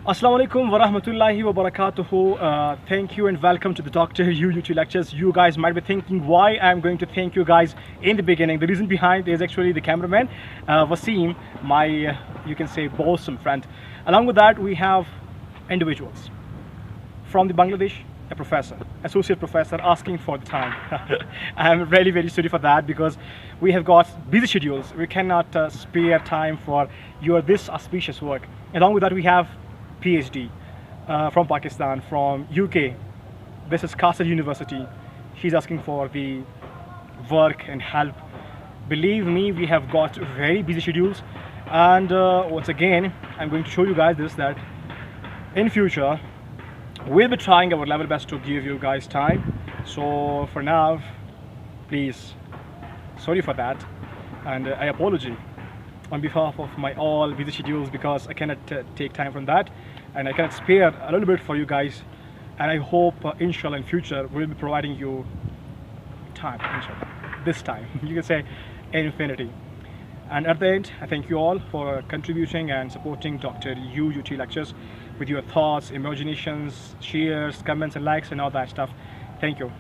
Assalamu alaikum wa rahmatullahi wa barakatuhu. Thank you and welcome to the Dr. YouTube lectures. You guys might be thinking why I'm going to thank you guys in the beginning. The reason behind is actually the cameraman, Wasim, my, you can say, bosom friend. Along with that, we have individuals from the Bangladesh, a professor, associate professor, asking for the time. I'm really very sorry for that because we have got busy schedules. We cannot spare time for your this auspicious work. Along with that, we have PhD from Pakistan, from UK. This is Castle University. She's asking for the work and help. Believe me, we have got very busy schedules. And once again, I'm going to show you guys this, that in future, we'll be trying our level best to give you guys time. So for now, please, sorry for that. And I apologize on behalf of my all busy schedules because I cannot take time from that and I cannot spare a little bit for you guys, and I hope inshallah in future we'll be providing you time, inshallah, this time you can say infinity. And at the end, I thank you all for contributing and supporting Dr. UT lectures with your thoughts, imaginations, shares, comments and likes and all that stuff. Thank you.